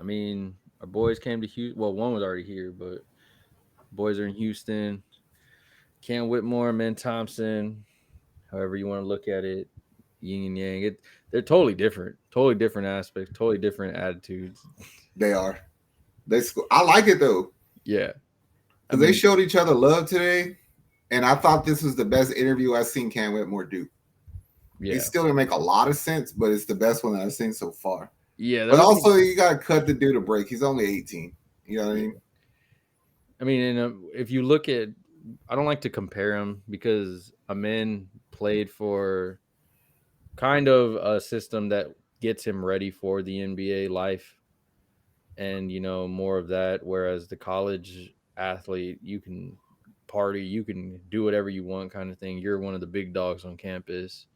I mean, our boys came to Houston. Well, one was already here, but boys are in Houston. Cam Whitmore, men Thompson, however you want to look at it, yin and yang. They're totally different aspects, totally different attitudes. They are. I like it though Yeah, I because they mean, showed each other love today, and I thought this was the best interview I've seen Cam Whitmore do. He's yeah, still gonna make a lot of sense, but it's the best one that I've seen so far. yeah. That But was also, you gotta cut the dude a break. He's only 18. You know what I yeah. mean? I mean, and if you look at, I don't like to compare him because Amin played for kind of a system that gets him ready for the NBA life, and more of that. Whereas the college athlete, you can party, you can do whatever you want, kind of thing. You're one of the big dogs on campus,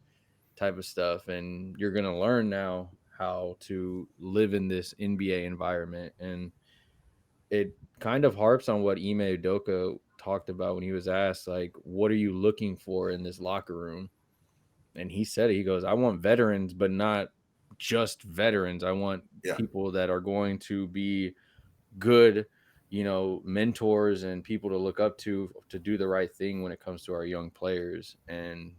type of stuff, and you're gonna learn now how to live in this NBA environment. And it kind of harps on what Ime Udoka talked about when he was asked, like, what are you looking for in this locker room? And he said it. He goes, I want veterans, but not just veterans. I want Yeah. people that are going to be good, mentors and people to look up to do the right thing when it comes to our young players. And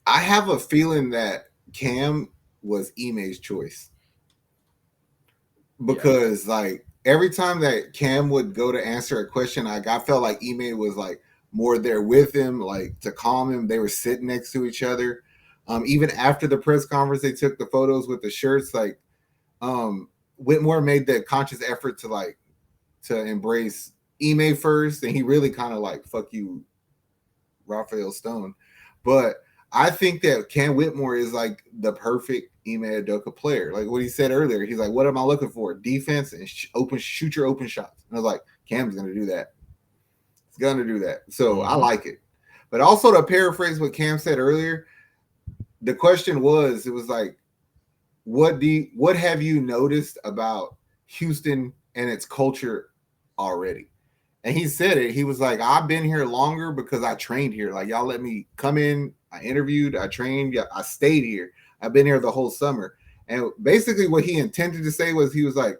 I have a feeling that Cam was Ime's choice yeah, because like every time that Cam would go to answer a question, I felt like Ime was like more there with him, like to calm him. They were sitting next to each other. Even after the press conference, they took the photos with the shirts. Like Whitmore made the conscious effort to embrace Ime first, and he really kind of like fuck you, Raphael Stone. But I think that Cam Whitmore is like the perfect Ime Udoka player. Like what he said earlier, he's like, "What am I looking for? Defense and shoot your open shots." And I was like, "Cam's gonna do that. He's gonna do that." So I mhm, like it. But also to paraphrase what Cam said earlier, the question was, it was like, what have you noticed about Houston and its culture already? And he said it. He was like, I've been here longer because I trained here. Like, y'all let me come in. I interviewed, I trained, yeah, I stayed here. I've been here the whole summer. And basically, what he intended to say was, he was like,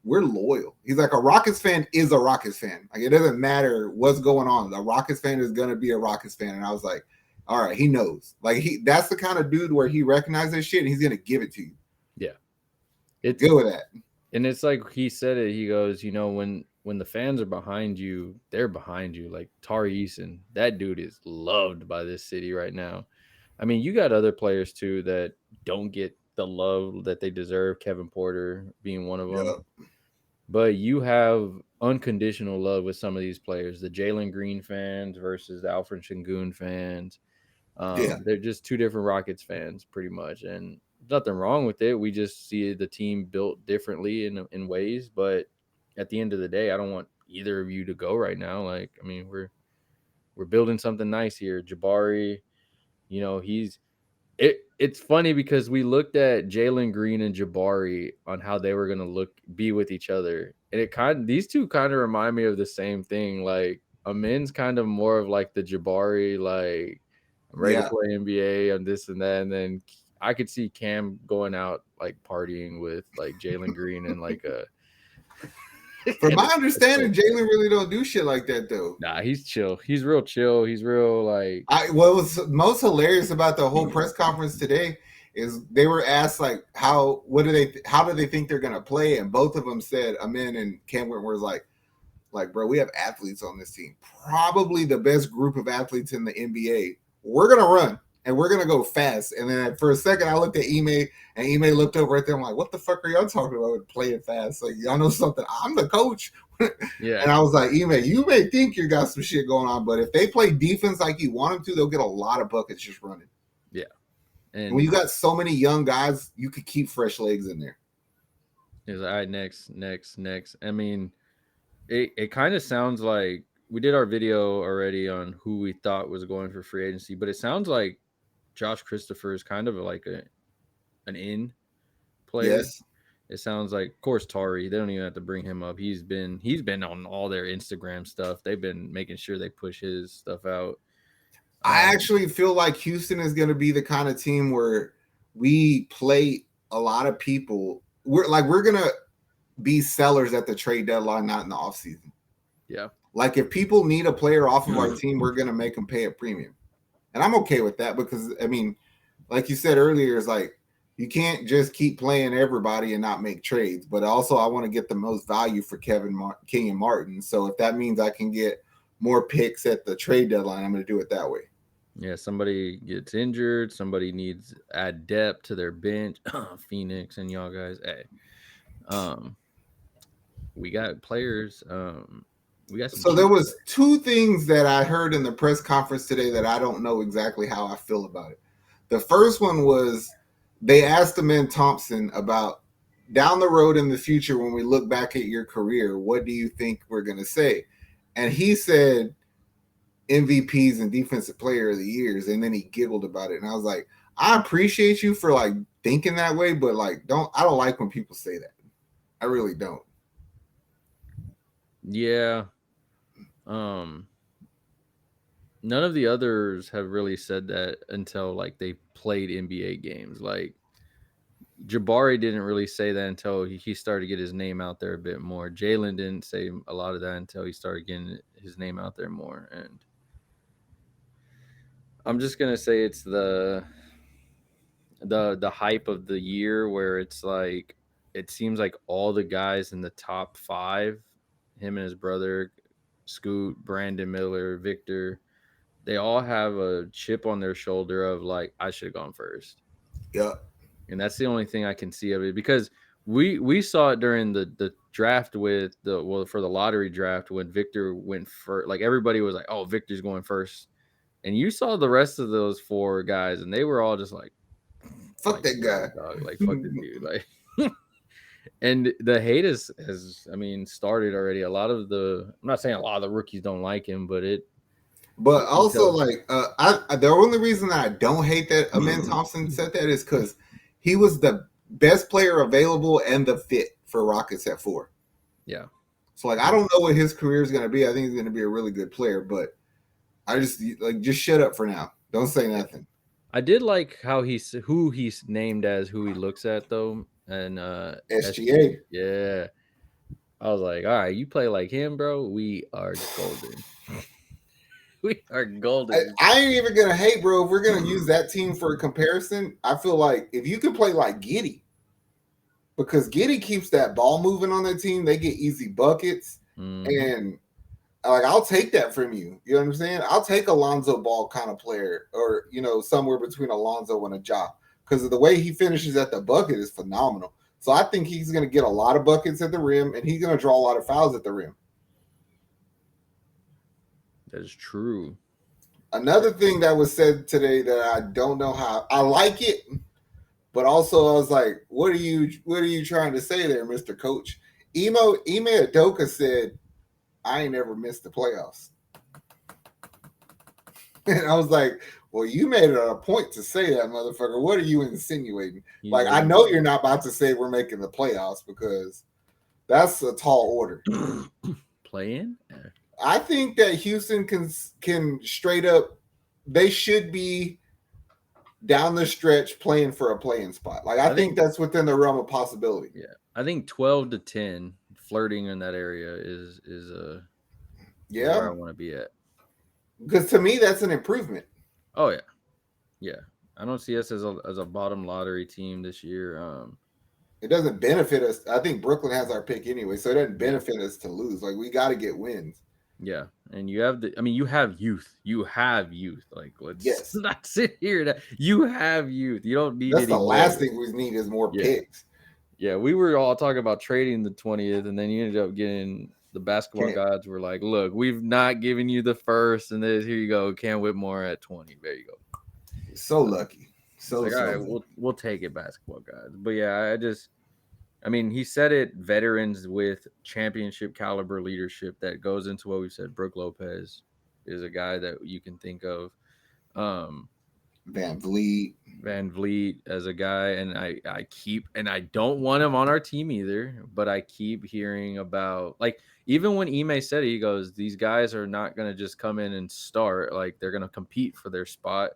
we're loyal. He's like, a Rockets fan is a Rockets fan. Like, it doesn't matter what's going on. A Rockets fan is going to be a Rockets fan. And I was like, all right, he knows. Like, that's the kind of dude where he recognizes shit and he's going to give it to you. yeah. It's Good with that. and it's like he said it. He goes, when the fans are behind you, they're behind you. Like Tari Eason, that dude is loved by this city right now. I mean, you got other players too that don't get the love that they deserve. Kevin Porter being one of them. Yeah. But you have unconditional love with some of these players. The Jalen Green fans versus the Alfred Şengün fans. Yeah. They're just two different Rockets fans, pretty much, and nothing wrong with it. We just see the team built differently in ways, but at the end of the day, I don't want either of you to go right now. Like, I mean, we're building something nice here. Jabari, he's it's funny because we looked at Jalen Green and Jabari on how they were gonna be with each other, and these two kind of remind me of the same thing. Like, Amin's kind of more of like the Jabari, like, I'm ready to Yeah. play NBA and this and that, and then I could see Cam going out like partying with like Jalen Green and like a From and my understanding, Jalen really don't do shit like that though. nah, he's chill. He's real chill. He's real like What was most hilarious about the whole press conference today is they were asked like how do they think they're gonna play, and both of them said, Amin and Cam Whitmore was like bro, we have athletes on this team, probably the best group of athletes in the NBA. We're gonna run and we're gonna go fast. And then for a second, I looked at Ime, and Ime looked over at them like, "What the fuck are y'all talking about with playing fast? Like, y'all know something? I'm the coach." yeah, And I was like, Ime, you may think you got some shit going on, but if they play defense like you want them to, they'll get a lot of buckets just running. yeah, And when you and got so many young guys, you could keep fresh legs in there. he's like, all right, next. I mean, it kind of sounds like we did our video already on who we thought was going for free agency, but it sounds like Josh Christopher is kind of like an in player. Yes. It sounds like, of course, Tari. They don't even have to bring him up. He's been on all their Instagram stuff. They've been making sure they push his stuff out. I actually feel like Houston is going to be the kind of team where we play a lot of people. We're gonna be sellers at the trade deadline, not in the offseason. Yeah. Like if people need a player off of our team, we're going to make them pay a premium. And I'm okay with that because, I mean, like you said earlier, it's like you can't just keep playing everybody and not make trades. But also, I want to get the most value for King and Martin. So if that means I can get more picks at the trade deadline, I'm going to do it that way. Yeah, somebody gets injured, somebody needs add depth to their bench. Phoenix and y'all guys, hey, um, we got players. We got some. So there was two things that I heard in the press conference today that I don't know exactly how I feel about it. The first one was they asked the man Thompson about down the road in the future when we look back at your career, what do you think we're going to say? And he said MVPs and defensive player of the years, and then he giggled about it. And I was like, I appreciate you for like thinking that way, but like I don't like when people say that. I really don't. Yeah. None of the others have really said that until like they played NBA games. Like Jabari didn't really say that until he started to get his name out there a bit more. Jalen didn't say a lot of that until he started getting his name out there more. And I'm just gonna say it's the hype of the year where it's like it seems like all the guys in the top 5, him and his brother, Scoot, Brandon Miller, Victor, they all have a chip on their shoulder of like I should have gone first. Yeah. And that's the only thing I can see of it because we saw it during the draft with for the lottery draft when Victor went first. Like everybody was like, "Oh, Victor's going first," and you saw the rest of those 4 guys, and they were all just like, Fuck like, that guy, dog, like fuck this dude, like. And the hate has I mean started already. A lot of I'm not saying a lot of the rookies don't like him, but But also, like, the only reason that I don't hate that Amen Thompson said that is because he was the best player available and the fit for Rockets at 4. Yeah. So, like, I don't know what his career is going to be. I think he's going to be a really good player, but I just shut up for now. Don't say nothing. I did like how who he's named as who he looks at though, and SGA. Yeah, I was like, all right, you play like him, bro. We are golden. We are golden. I ain't even gonna hate, bro. If we're gonna use that team for a comparison, I feel like if you can play like Giddey, because Giddey keeps that ball moving on their team, they get easy buckets, and like I'll take that from you. You know what I'm saying? I'll take a Lonzo Ball kind of player, or somewhere between Alonzo and a Ja, because of the way he finishes at the bucket is phenomenal. So I think he's gonna get a lot of buckets at the rim, and he's gonna draw a lot of fouls at the rim. That is true. Another thing that was said today that I don't know how I like it, but also I was like, what are you trying to say there, Mr. Coach? Ime Udoka said, I ain't never missed the playoffs. And I was like, well, you made it a point to say that, motherfucker. What are you insinuating? Like, I know you're not about to say we're making the playoffs because that's a tall order. Play-in? I think that Houston can straight up, they should be down the stretch playing for a play-in spot. Like I think that's within the realm of possibility. Yeah. I think 12 to 10 flirting in that area is where I want to be at. Because to me, that's an improvement. Oh yeah. Yeah. I don't see us as a bottom lottery team this year. It doesn't benefit us. I think Brooklyn has our pick anyway, so it doesn't benefit us to lose. Like we got to get wins. Yeah, and you have you have youth. You have youth. Like let's not sit here. You have youth. You don't need. That's the last thing we need is more picks. Yeah, we were all talking about trading the 20th, and then you ended up getting the basketball gods were like, "Look, we've not given you the first, and here you go, Cam Whitmore at 20. There you go." So lucky. So like, all right, we'll take it, basketball gods. But yeah, I mean, he said it, veterans with championship caliber leadership that goes into what we said. Brook Lopez is a guy that you can think of. VanVleet as a guy. And I don't want him on our team either, but I keep hearing about, like, even when Ime said it, he goes, these guys are not going to just come in and start. Like, they're going to compete for their spot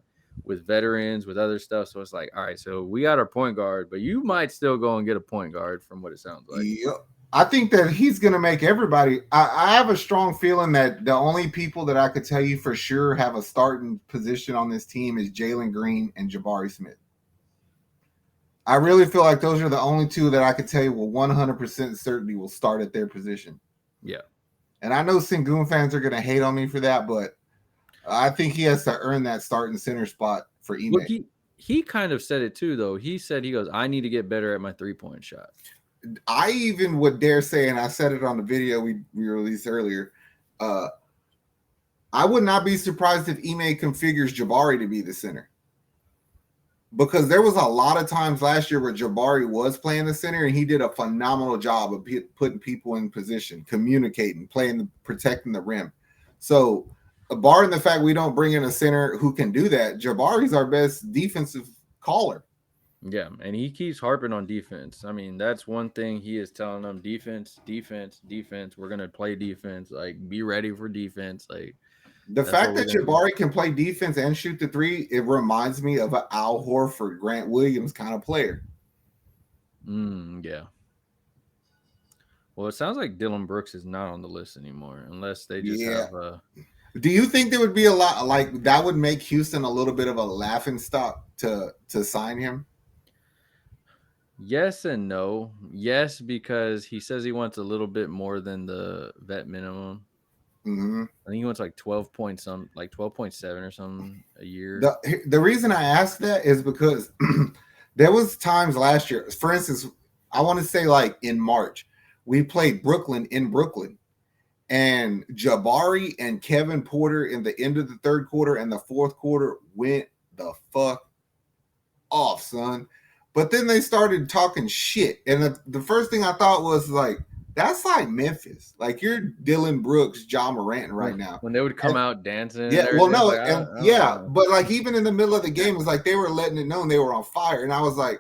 with veterans, with other stuff. So it's like, all right, so we got our point guard, but you might still go and get a point guard from what it sounds like. Yep. I think that he's going to make everybody. I have a strong feeling that the only people that I could tell you for sure have a starting position on this team is Jalen Green and Jabari Smith. I really feel like those are the only two that I could tell you will 100% certainty will start at their position. Yeah. And I know Sengun fans are going to hate on me for that, but I think he has to earn that starting center spot for Ime. Look, he kind of said it too, though. He goes, I need to get better at my 3-point shot. I even would dare say, and I said it on the video we released earlier, I would not be surprised if Ime configures Jabari to be the center. Because there was a lot of times last year where Jabari was playing the center and he did a phenomenal job of putting people in position, communicating, protecting the rim. So, barring the fact we don't bring in a center who can do that, Jabari's our best defensive caller. Yeah, and he keeps harping on defense. I mean, that's one thing he is telling them: defense, defense, defense. We're gonna play defense. Like, be ready for defense. Like, the fact that Jabari can play defense and shoot the three, it reminds me of an Al Horford, Grant Williams kind of player. Yeah. Well, it sounds like Dillon Brooks is not on the list anymore, unless they just have a. Do you think there would be a lot like that would make Houston a little bit of a laughing stock to sign him? Yes and no. Yes, because he says he wants a little bit more than the vet minimum. Mm-hmm. I think he wants like 12.7 or something a year. The reason I asked that is because there was times last year, for instance, I want to say like in March, we played Brooklyn in Brooklyn, and Jabari and Kevin Porter in the end of the third quarter and the fourth quarter went the fuck off, son. But then they started talking shit, and the first thing I thought was like, that's like Memphis. Like you're Dillon Brooks, John Morant right now. When they would come out dancing. Yeah, well, no, like, but like even in the middle of the game, it was like they were letting it known they were on fire. And I was like,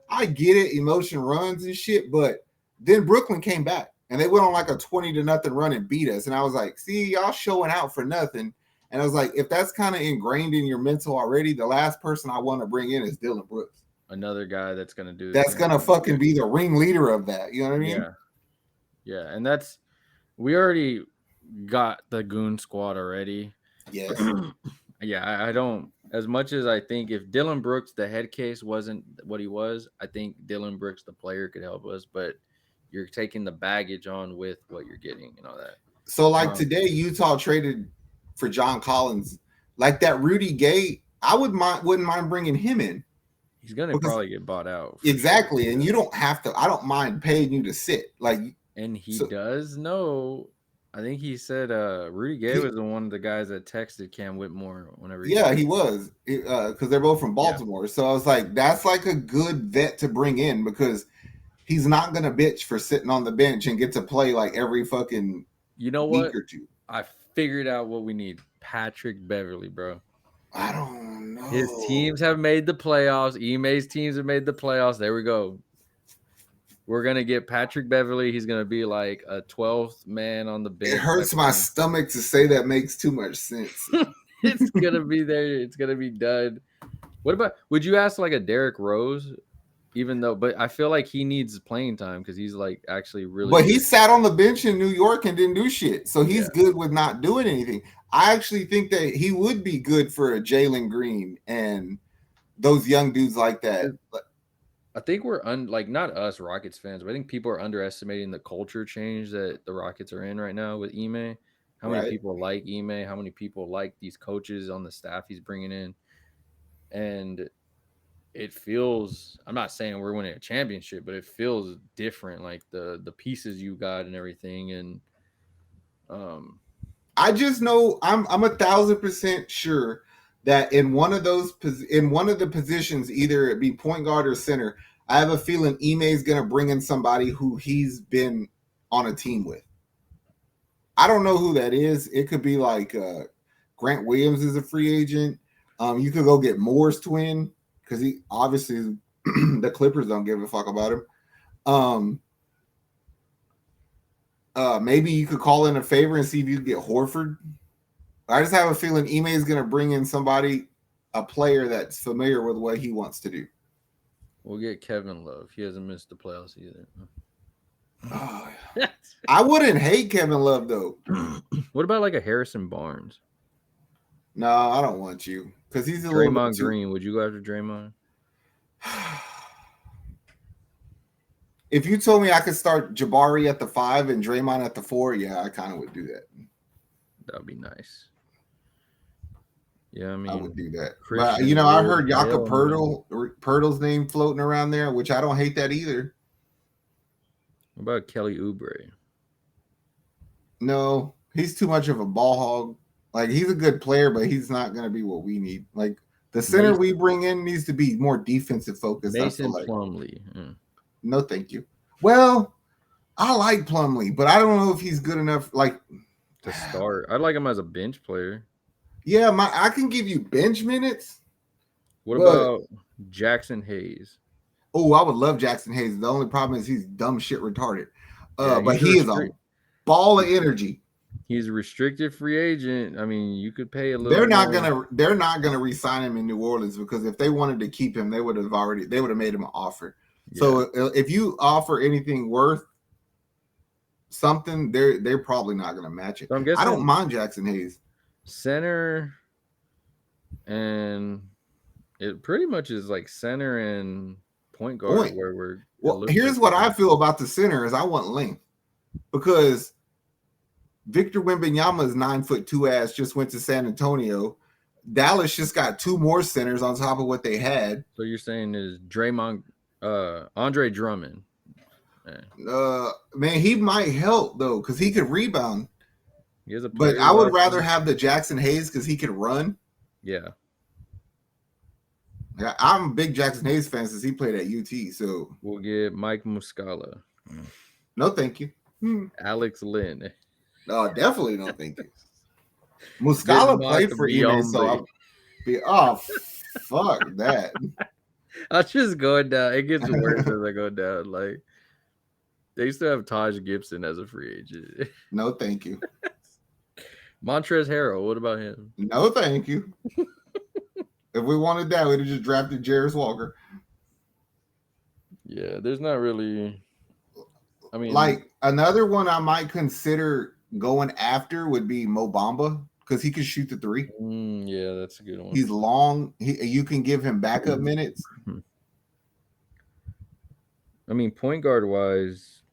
I get it, emotion runs and shit, but then Brooklyn came back and they went on like a 20-0 run and beat us. And I was like, see, y'all showing out for nothing. And I was like, if that's kind of ingrained in your mental already, the last person I want to bring in is Dillon Brooks. Another guy that's gonna do that's gonna fucking be the ringleader of that. You know what I mean? Yeah, and we already got the goon squad already. Yes. Yeah, I don't, as much as I think if Dillon Brooks, the head case wasn't what he was, I think Dillon Brooks, the player, could help us, but you're taking the baggage on with what you're getting and all that. So like today, Utah traded for John Collins. Like that Rudy Gay, I wouldn't mind bringing him in. He's gonna probably get bought out. Exactly. Sure. And you don't have to, I don't mind paying you to sit. Like, and he does know. I think he said Rudy Gay was one of the guys that texted Cam Whitmore whenever. He was because they're both from Baltimore. Yeah. So I was like, that's like a good vet to bring in because he's not gonna bitch for sitting on the bench and get to play like every fucking week or two. I figured out what we need: Patrick Beverley, bro. I don't know. His teams have made the playoffs. Ime's teams have made the playoffs. There we go. We're going to get Patrick Beverley. He's going to be like a 12th man on the bench. It hurts my stomach to say that makes too much sense. It's going to be there. It's going to be done. What about, would you ask like a Derrick Rose? But I feel like he needs playing time because he's like actually really. But he sat on the bench in New York and didn't do shit. So he's good with not doing anything. I actually think that he would be good for a Jalen Green and those young dudes like that. I think we're not us Rockets fans, but I think people are underestimating the culture change that the Rockets are in right now with Ime. How many people like Ime? How many people like these coaches on the staff he's bringing in? And it feels, I'm not saying we're winning a championship, but it feels different, like the pieces you got and everything. And I just know I'm 1,000% sure that in one of the positions, either it be point guard or center, I have a feeling Ime is going to bring in somebody who he's been on a team with. I don't know who that is. It could be like Grant Williams is a free agent. You could go get Moore's twin because he obviously the Clippers don't give a fuck about him. Maybe you could call in a favor and see if you can get Horford. I just have a feeling Ime is going to bring in a player that's familiar with what he wants to do. We'll get Kevin Love. He hasn't missed the playoffs either. I wouldn't hate Kevin Love though. What about like a Harrison Barnes? No, I don't want you because he's a little bit Draymond too. Green? Would you go after Draymond? If you told me I could start Jabari at the 5 and Draymond at the 4, yeah, I kind of would do that. That would be nice. Yeah, I mean, I would do that. But Christian I Wood, heard Jakob hell no. Pertl's name floating around there, which I don't hate that either. What about Kelly Oubre? No, he's too much of a ball hog. Like he's a good player, but he's not going to be what we need. Like the center we bring in needs to be more defensive focused. Mason I feel like. Plumlee. No, thank you. Well, I like Plumlee, but I don't know if he's good enough. Like to start, I like him as a bench player. Yeah, I can give you bench minutes. What about Jackson Hayes? Oh, I would love Jackson Hayes. The only problem is he's dumb shit retarded. Yeah, but he is a ball of energy. He's a restricted free agent. I mean, you could pay a little. They're not gonna re-sign him in New Orleans because if they wanted to keep him, they would have made him an offer. Yeah. So if you offer anything worth something, they're probably not gonna match it. So I don't mind Jackson Hayes. Center, and it pretty much is like center and point guard where we're. Well, here's what I feel about the center is I want length because Victor Wembanyama's 9'2" ass just went to San Antonio. Dallas just got 2 more centers on top of what they had. So you're saying is Andre Drummond? Man, he might help though because he could rebound. But I would rather have the Jackson Hayes because he can run. Yeah. I'm a big Jackson Hayes fan since he played at UT. So we'll get Mike Muscala. No, thank you. Alex Lynn. No, definitely no, thank you. Muscala played for Ime, so fuck that. I'm just going down. It gets worse as I go down. Like they used to have Taj Gibson as a free agent. No, thank you. Montrezl Harrell, what about him? No, thank you. If we wanted that, we'd have just drafted Jarris Walker. Yeah, there's not really. I mean, like another one I might consider going after would be Mo Bamba because he can shoot the 3. Yeah, that's a good one. He's long. You can give him backup minutes. I mean, point guard wise,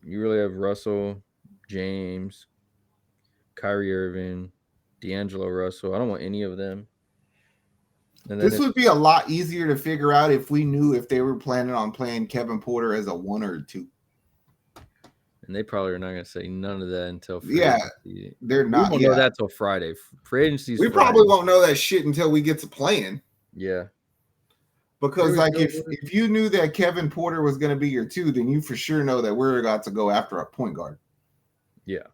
you really have Russell, James, Kyrie Irving, D'Angelo Russell. I don't want any of them. And this would be a lot easier to figure out if we knew if they were planning on playing Kevin Porter as a 1 or 2. And they probably are not going to say none of that until Friday. They're not. We won't know that till Friday. Free agency. We probably won't know that shit until we get to playing. Yeah. Because like if you knew that Kevin Porter was going to be your 2, then you for sure know that we're about to go after a point guard. Yeah.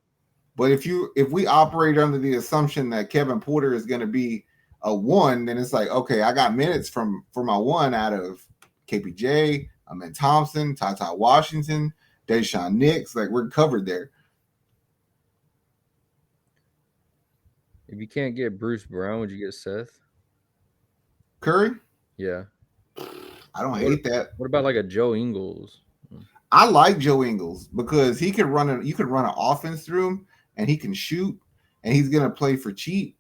But if we operate under the assumption that Kevin Porter is going to be a 1, then it's like, okay, I got minutes for my 1 out of KPJ, Amen Thompson, Ty Washington, Deshaun Nix. Like we're covered there. If you can't get Bruce Brown, would you get Seth Curry? Yeah. I don't hate that. What about like a Joe Ingles? I like Joe Ingles because he can run you can run an offense through him and he can shoot and he's gonna play for cheap.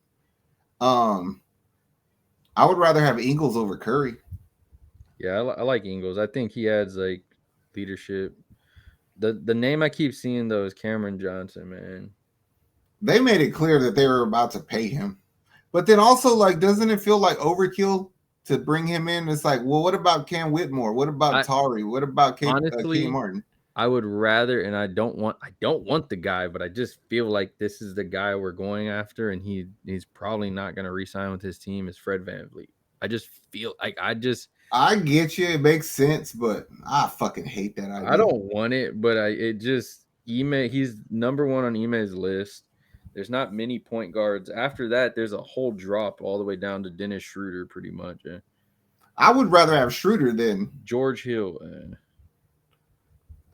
I would rather have Ingles over Curry. Yeah, I like Ingles. I think he adds like leadership. The name I keep seeing though is Cameron Johnson, man. They made it clear that they were about to pay him. But then also, like, doesn't it feel like overkill to bring him in? It's like, well, what about Cam Whitmore? What about Tari? What about K Martin? I would rather, and I don't want the guy, but I just feel like this is the guy we're going after, and he's probably not going to re-sign with his team. Is Fred VanVleet? I just feel like I get you. It makes sense, but I fucking hate that idea. I don't want it, but he's number 1 on Ime's list. There's not many point guards. After that, there's a whole drop all the way down to Dennis Schroeder, pretty much. Yeah. I would rather have Schroeder than George Hill.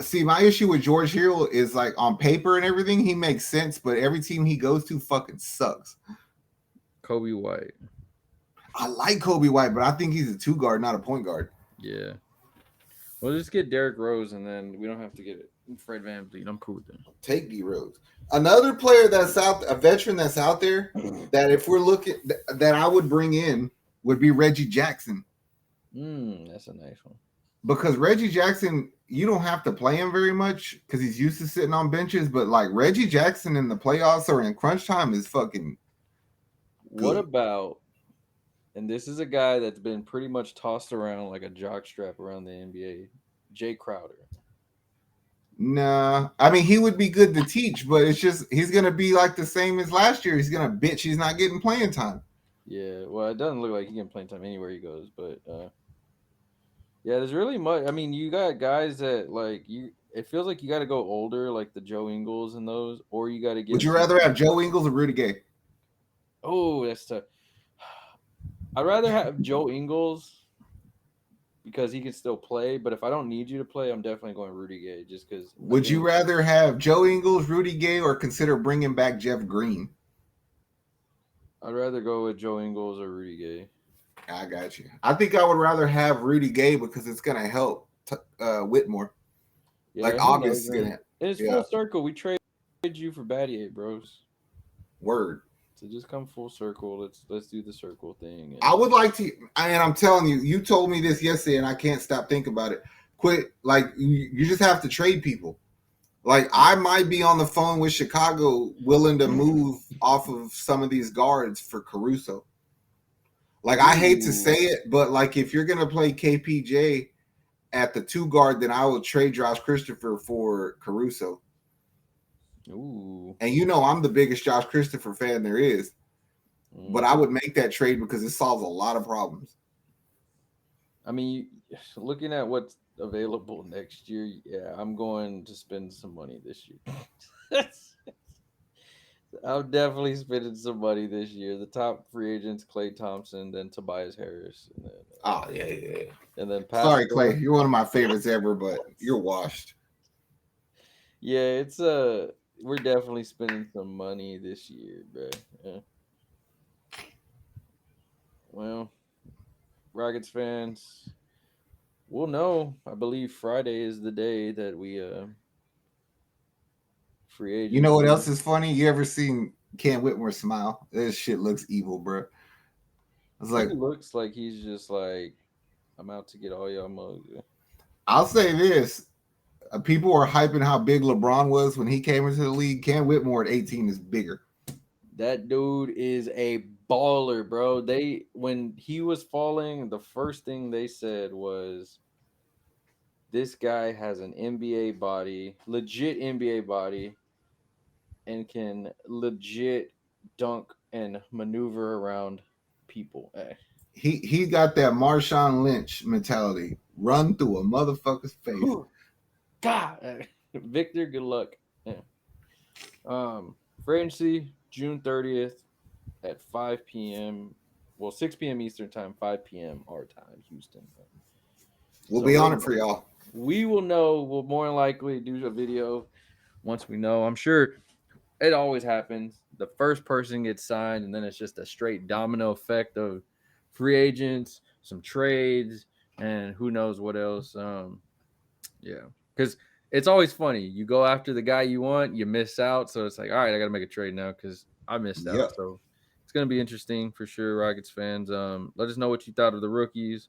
See, my issue with George Hill is like on paper and everything, he makes sense, but every team he goes to fucking sucks. Kobe White. I like Kobe White, but I think he's a 2 guard, not a point guard. Yeah. We'll just get Derrick Rose, and then we don't have to get Fred VanVleet. I'm cool with that. Take D Rose. Another player that's out, a veteran that's out there, that if we're looking, that I would bring in would be Reggie Jackson. That's a nice one. Because Reggie Jackson, you don't have to play him very much because he's used to sitting on benches. But like Reggie Jackson in the playoffs or in crunch time is fucking good. What about, and this is a guy that's been pretty much tossed around like a jockstrap around the NBA, Jay Crowder. Nah, I mean he would be good to teach, but it's just he's gonna be like the same as last year. He's gonna bitch he's not getting playing time. Yeah, well, it doesn't look like he can play time anywhere he goes, but yeah, there's really much. I mean, you got guys that like you. It feels like you got to go older, like the Joe Ingles and those, or you got to get. Would you rather have Joe Ingles or Rudy Gay? Oh, that's tough. I'd rather have Joe Ingles because he can still play. But if I don't need you to play, I'm definitely going Rudy Gay just because. Would you rather have Joe Ingles, Rudy Gay, or consider bringing back Jeff Green? I'd rather go with Joe Ingles or Rudy Gay. I got you. I think I would rather have Rudy Gay because it's gonna help Whitmore. Yeah, like August is gonna. It's full circle. We traded you for Battier, bros. Word. So just come full circle. Let's do the circle thing. I would like to, and I'm telling you, you told me this yesterday, and I can't stop thinking about it. Quit. Like you just have to trade people. Like I might be on the phone with Chicago, willing to move off of some of these guards for Caruso. Like I hate to say it, but like if you're gonna play KPJ at the 2 guard, then I will trade Josh Christopher for Caruso. Ooh. And you know I'm the biggest Josh Christopher fan there is. But I would make that trade because it solves a lot of problems. I mean, looking at what's available next year, yeah, I'm going to spend some money this year. I'm definitely spending some money this year. The top free agents: Klay Thompson, then Tobias Harris, and then yeah. And then sorry, Klay, you're one of my favorites ever, but you're washed. Yeah, it's we're definitely spending some money this year, bro. Yeah. Well, Rockets fans, we'll know. I believe Friday is the day that we free agent. You know what else is funny? You ever seen Cam Whitmore smile? This shit looks evil, bro. It's like he looks like he's just like, I'm out to get all y'all mugs. I'll say this. People are hyping how big LeBron was when he came into the league. Cam Whitmore at 18 is bigger. That dude is a baller, bro. When he was falling, the first thing they said was, this guy has an NBA body, legit NBA body, and can legit dunk and maneuver around people. He got that Marshawn Lynch mentality. Run through a motherfucker's face. God, Victor, good luck. Yeah. Free agency June 30th at 5 p.m. Well, 6 p.m. Eastern time, 5 p.m. our time, Houston. We'll be on it for y'all. We will know. We'll more than likely do a video once we know. I'm sure it always happens. The first person gets signed, and then it's just a straight domino effect of free agents, some trades, and who knows what else. Yeah, because it's always funny. You go after the guy you want, you miss out. So it's like, all right, I got to make a trade now because I missed out. So it's going to be interesting for sure, Rockets fans. Let us know what you thought of the rookies.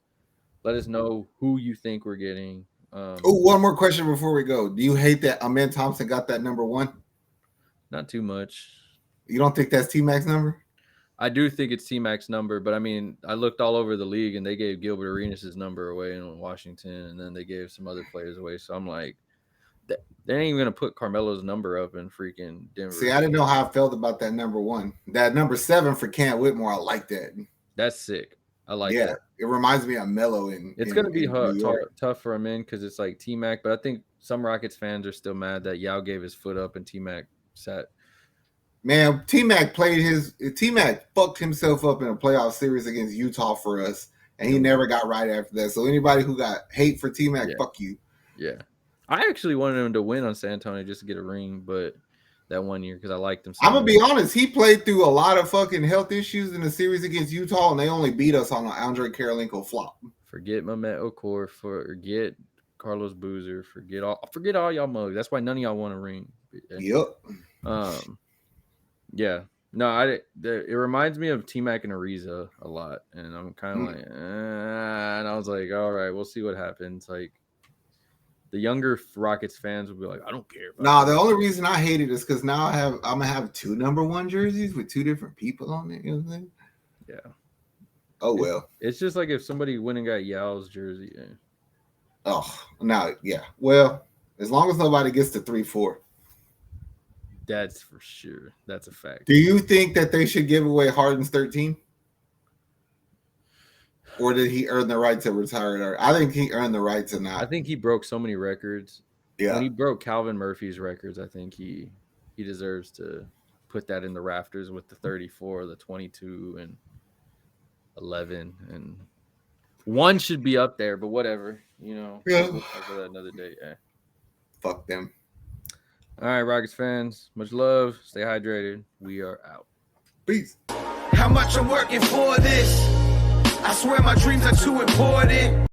Let us know who you think we're getting. One more question before we go. Do you hate that Amen Thompson got that number 1? Not too much. You don't think that's T-Mac's number? I do think it's T-Mac's number, but I mean, I looked all over the league and they gave Gilbert Arenas' number away in Washington, and then they gave some other players away. So I'm like, they ain't even gonna put Carmelo's number up in freaking Denver. See, I didn't know how I felt about that number 1. That number 7 for Cam Whitmore, I like that. That's sick. I like that. It reminds me of Melo. It's gonna be tough for him in because it's like T-Mac, but I think some Rockets fans are still mad that Yao gave his foot up and T-Mac sat. Man, T-Mac fucked himself up in a playoff series against Utah for us, and he never got right after that. So anybody who got hate for T-Mac, fuck you. Yeah. I actually wanted him to win on San Antonio just to get a ring, but that one year because I liked him so I'm going to be honest. He played through a lot of fucking health issues in the series against Utah, and they only beat us on an Andre Karolinko flop. Forget Mehmet Okur. Forget Carlos Boozer. Forget all y'all mugs. That's why none of y'all want a ring. Yep. Yeah. No, it reminds me of T-Mac and Ariza a lot, and I'm kind of like, and I was like, all right, we'll see what happens. Like, the younger Rockets fans will be like, I don't care. Nah, the only reason I hate it is because now I'm gonna have 2 number 1 jerseys with 2 different people on it. You know what I'm saying? Yeah. Oh well. It's just like if somebody went and got Yao's jersey. Oh, no, yeah. Well, as long as nobody gets to 3-4. That's for sure. That's a fact. Do you think that they should give away Harden's 13? Or did he earn the right to retire? I think he earned the right to not. I think he broke so many records. Yeah. When he broke Calvin Murphy's records, I think he deserves to put that in the rafters with the 34, the 22, and 11. And one should be up there, but whatever. You know, Yeah. we'll talk about that another day. Yeah. Fuck them. All right, Rockets fans. Much love. Stay hydrated. We are out. Peace. How much I'm working for this? I swear my dreams are too important.